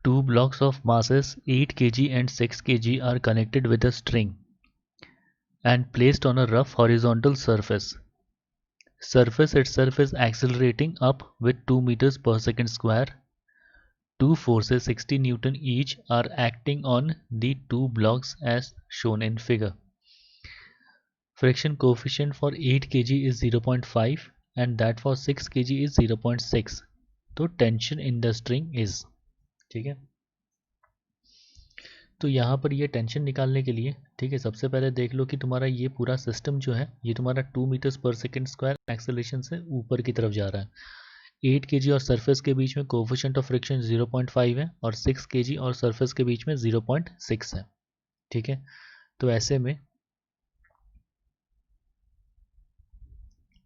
Two blocks of masses 8 kg and 6 kg are connected with a string and placed on a rough horizontal surface. Surface itself is accelerating up with 2 meters per second square. Two forces 60 Newton each are acting on the two blocks as shown in figure. Friction coefficient for 8 kg is 0.5 and that for 6 kg is 0.6. तो tension in the string is, ठीक है। तो यहाँ पर ये tension निकालने के लिए, ठीक है, सबसे पहले देख लो कि तुम्हारा ये पूरा सिस्टम जो है ये तुम्हारा 2 मीटर्स पर सेकेंड स्क्वायर एक्सेलरेशन से ऊपर की तरफ जा रहा है। 8 kg और सरफेस के बीच में कोफिशिएंट ऑफ फ्रिक्शन 0.5 है और 6 kg और सरफेस के बीच में 0.6 है, ठीक है। तो ऐसे में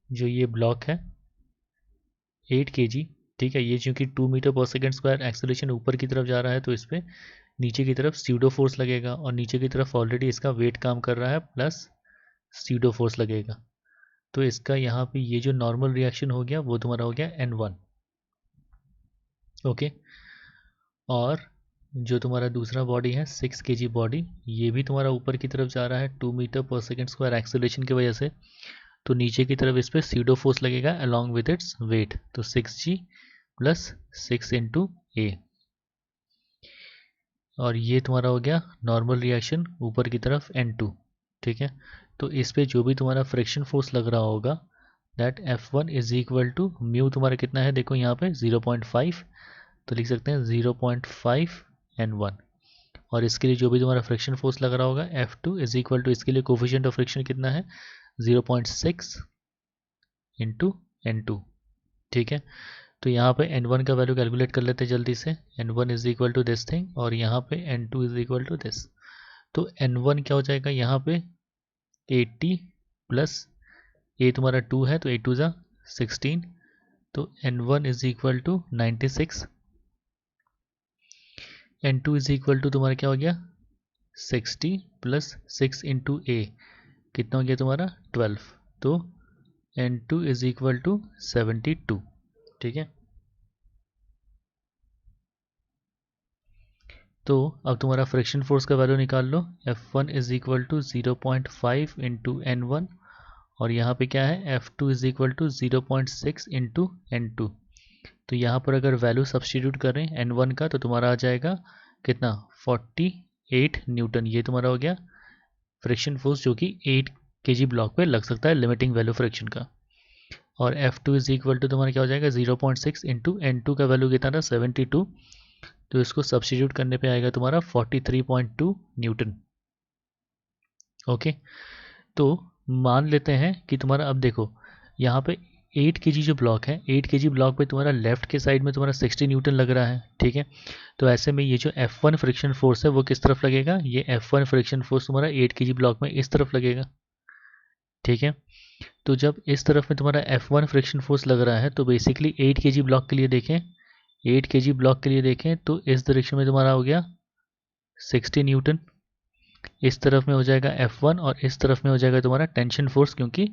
जो ये ब्लॉक है 8 kg, ठीक है, ये चूँकि 2 मीटर पर सेकेंड स्क्वायर एक्सेलरेशन ऊपर की तरफ जा रहा है तो इस पर नीचे की तरफ स्यूडो फोर्स लगेगा और नीचे की तरफ ऑलरेडी इसका वेट काम कर रहा है प्लस स्यूडो फोर्स लगेगा। तो इसका यहाँ पे ये जो नॉर्मल रिएक्शन हो गया वो तुम्हारा हो गया N1, ओके। और जो तुम्हारा दूसरा बॉडी है 6 kg बॉडी, ये भी तुम्हारा ऊपर की तरफ जा रहा है 2 मीटर पर सेकेंड स्क्वायर एक्सेलरेशन की वजह से, तो नीचे की तरफ इस पर स्यूडो फोर्स लगेगा अलॉन्ग विद इट्स वेट, तो 6g प्लस 6 इंटू ए। और ये तुम्हारा हो गया नॉर्मल रिएक्शन ऊपर की तरफ N2, ठीक है। तो इस पे जो भी तुम्हारा फ्रिक्शन फोर्स लग रहा होगा that F1 is equal to mu तुम्हारा कितना है, देखो यहाँ पे 0.5, तो लिख सकते हैं 0.5 N1। और इसके लिए जो भी तुम्हारा फ्रिक्शन फोर्स लग रहा होगा F2 इज इक्वल टू, इसके लिए कोफिशिएंट ऑफ फ्रिक्शन कितना है 0.6 इंटू N2, ठीक है। तो यहाँ पे N1 का वैल्यू कैलकुलेट कर लेते हैं जल्दी से। N1 is equal to this thing और यहाँ पे N2 is equal to this. तो N1 क्या हो जाएगा यहाँ पे 80 प्लस ए तुम्हारा 2 है तो 8 2 16, तो N1 is equal to 96, N2 is equal to तुम्हारा क्या हो गया 60 प्लस 6 इंटू ए, कितना हो गया तुम्हारा 12, तो N2 इज इक्वल टू 72, ठीक है। तो अब तुम्हारा फ्रिक्शन फोर्स का वैल्यू निकाल लो, F1 is equal to 0.5 into N1 और यहाँ पे क्या है F2 is equal to 0.6 into N2। तो यहाँ पर अगर वैल्यू सब्सटीट्यूट करें N1 का तो तुम्हारा आ जाएगा कितना 48 न्यूटन, ये तुम्हारा हो गया फ्रिक्शन फोर्स जो कि 8 kg ब्लॉक पे लग सकता है, लिमिटिंग वैल्यू फ्रिक्शन का। और F2 इज इक्वल टू तुम्हारा क्या हो जाएगा 0.6 इंटू N2 का वैल्यू कितना था 72, तो इसको सब्सटीट्यूट करने पे आएगा तुम्हारा 43.2 न्यूटन, ओके। तो मान लेते हैं कि तुम्हारा अब देखो यहाँ पे 8 kg जो ब्लॉक है 8 kg ब्लॉक पे तुम्हारा लेफ्ट के साइड में तुम्हारा 60 न्यूटन लग रहा है, ठीक है। तो ऐसे में ये जो F1 फ्रिक्शन फोर्स है वो किस तरफ लगेगा, ये F1 फ्रिक्शन फोर्स तुम्हारा 8 kg ब्लॉक में इस तरफ लगेगा, ठीक है। तो जब इस तरफ में तुम्हारा F1 फ्रिक्शन फोर्स लग रहा है तो बेसिकली 8 kg ब्लॉक के लिए देखें, 8 kg ब्लॉक के लिए देखें तो इस डायरेक्शन में तुम्हारा हो गया 60 न्यूटन, इस तरफ में हो जाएगा F1 और इस तरफ में हो जाएगा तुम्हारा टेंशन फोर्स, क्योंकि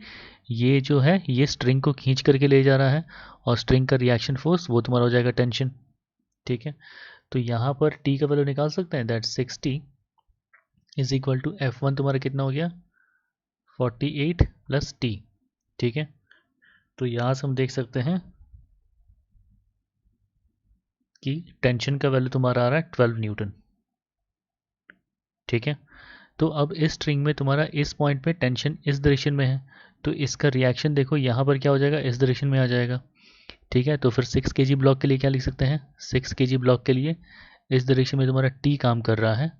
ये जो है ये स्ट्रिंग को खींच करके ले जा रहा है और स्ट्रिंग का रिएक्शन फोर्स वो तुम्हारा हो जाएगा टेंशन, ठीक है। तो यहाँ पर T का वैल्यू निकाल सकते हैं, that 60 is equal to F1 तुम्हारा कितना हो गया 48 प्लस T, ठीक है। तो यहाँ से हम देख सकते हैं कि टेंशन का वैल्यू तुम्हारा आ रहा है 12 न्यूटन, ठीक है। तो अब इस स्ट्रिंग में तुम्हारा इस पॉइंट पे टेंशन इस डायरेक्शन में है तो इसका रिएक्शन देखो यहाँ पर क्या हो जाएगा इस डायरेक्शन में आ जाएगा, ठीक है। तो फिर 6 kg ब्लॉक के लिए क्या लिख सकते हैं, 6 kg ब्लॉक के लिए इस डायरेक्शन में तुम्हारा T काम कर रहा है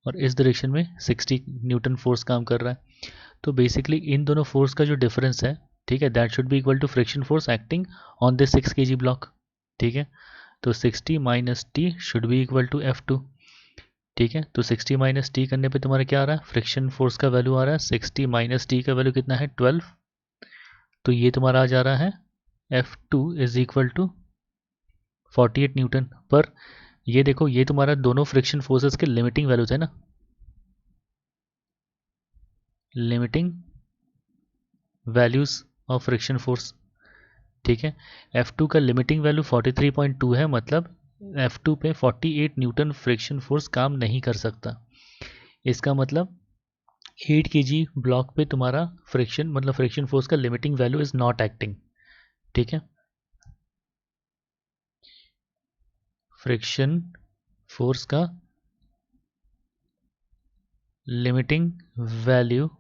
और इस डायरेक्शन में 60 न्यूटन फोर्स काम कर रहा है। तो बेसिकली इन दोनों फोर्स का जो डिफरेंस है, ठीक है, that should be equal to friction force acting on this 6 kg block, ठीक है। तो 60 minus T should be equal to F2, ठीक है। तो 60 माइनस T करने पे तुम्हारा क्या आ रहा है, फ्रिक्शन फोर्स का वैल्यू आ रहा है 60 माइनस T का वैल्यू कितना है 12, तो ये तुम्हारा आ जा रहा है F2 is equal to 48 Newton. पर ये देखो ये तुम्हारा दोनों फ्रिक्शन फोर्सेस के लिमिटिंग वैल्यूज है ना, limiting values of friction force, ठीक है। F2 का लिमिटिंग वैल्यू 43.2 है, मतलब F2 पे 48 न्यूटन फ्रिक्शन फोर्स काम नहीं कर सकता। इसका मतलब 8 kg ब्लॉक पे तुम्हारा फ्रिक्शन मतलब फ्रिक्शन फोर्स का limiting value is not acting. ठीक है, फ्रिक्शन फोर्स का limiting value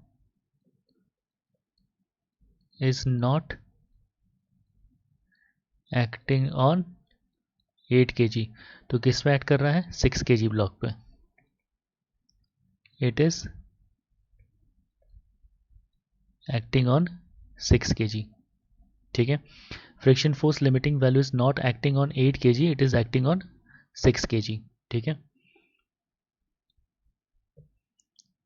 is not acting on 8 kg। तो किस पे एक्ट कर रहा है? 6 kg ब्लॉक पे। It is acting on 6 kg। ठीक है, friction force limiting value is not acting on 8 kg, it is acting on 6 kg। ठीक है,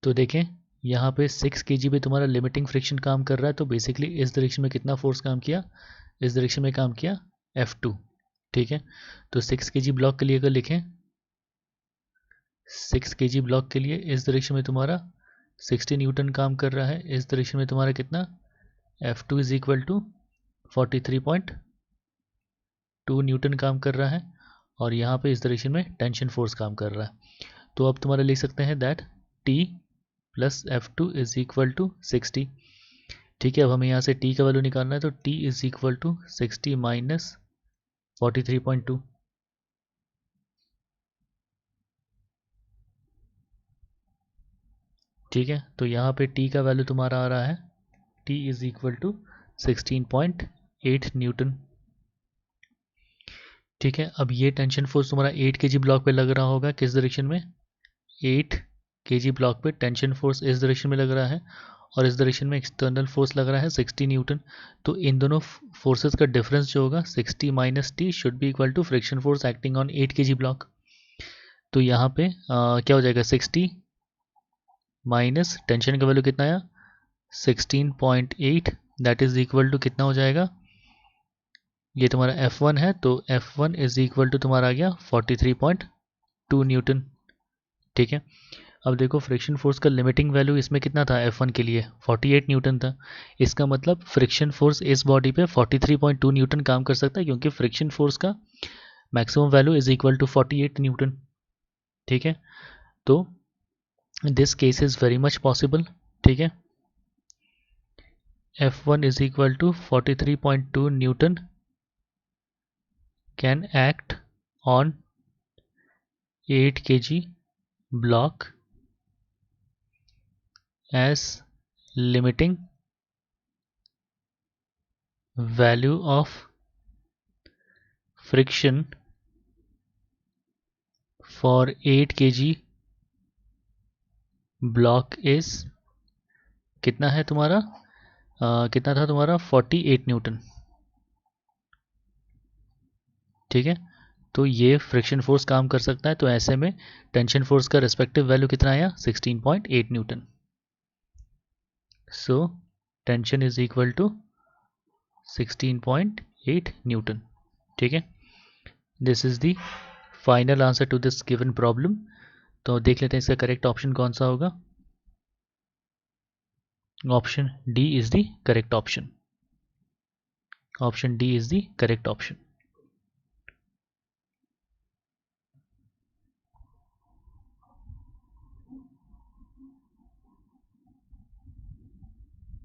तो देखें यहाँ पे 6 kg पे तुम्हारा लिमिटिंग फ्रिक्शन काम कर रहा है, तो बेसिकली इस डायरेक्शन में कितना फोर्स काम किया? इस डायरेक्शन में काम किया F2। ठीक है, तो 6 kg ब्लॉक के लिए अगर लिखें, 6 kg ब्लॉक के लिए इस डायरेक्शन में तुम्हारा 60 न्यूटन काम कर रहा है। इस डायरेक्शन में तुम्हारा कितना? F2 is equal to 43.2 Newton काम कर रहा है, और यहाँ पे इस डायरेक्शन में टेंशन फोर्स काम कर रहा है। तो अब तुम्हारा लिख सकते हैं that T plus F2 is equal to 60। ठीक है, अब हमें यहाँ से T का वैल्यू निकालना है, तो T is equal to 60 minus 43.2। ठीक है, तो यहाँ पे T का वैल्यू तुम्हारा आ रहा है T is equal to 16.8 newton. ठीक है, अब ये टेंशन फोर्स तुम्हारा 8 kg ब्लॉक पे लग रहा होगा, किस डायरेक्शन में? 8 kg ब्लॉक पे टेंशन फोर्स इस डायरेक्शन में लग रहा है, और इस डायरेक्शन में एक्सटर्नल फोर्स लग रहा है 60 न्यूटन। तो इन दोनों फोर्सेस का डिफरेंस जो होगा 60 minus T should be equal to friction force acting on 8 kg block. तो यहाँ पे क्या हो जाएगा? 60 माइनस टेंशन का वैल्यू कितना आया? 16.8, दैट इज इक्वल टू कितना हो जाएगा? ये तुम्हारा F1 है, तो F1 इज इक्वल टू तुम्हारा आ गया 43.2 न्यूटन। ठीक है, अब देखो फ्रिक्शन फोर्स का लिमिटिंग वैल्यू इसमें कितना था? F1 के लिए 48 न्यूटन था। इसका मतलब फ्रिक्शन फोर्स इस बॉडी पे 43.2 न्यूटन काम कर सकता है, क्योंकि फ्रिक्शन फोर्स का maximum value is equal to 48 newton. ठीक है, तो this case is very much possible. ठीक है, F1 is equal to 43.2 newton can act on 8 kg block as limiting value of friction for 8 kg block is कितना है तुम्हारा? कितना था तुम्हारा? 48 न्यूटन। ठीक है, तो ये फ्रिक्शन फोर्स काम कर सकता है, तो ऐसे में टेंशन फोर्स का रिस्पेक्टिव वैल्यू कितना आया? 16.8 newton. So tension is equal to 16.8 newton. ठीक है, this is the final answer to this given problem. तो देख लेते हैं इसका करेक्ट ऑप्शन कौन सा होगा। Option D is the correct option. Option D is the correct option.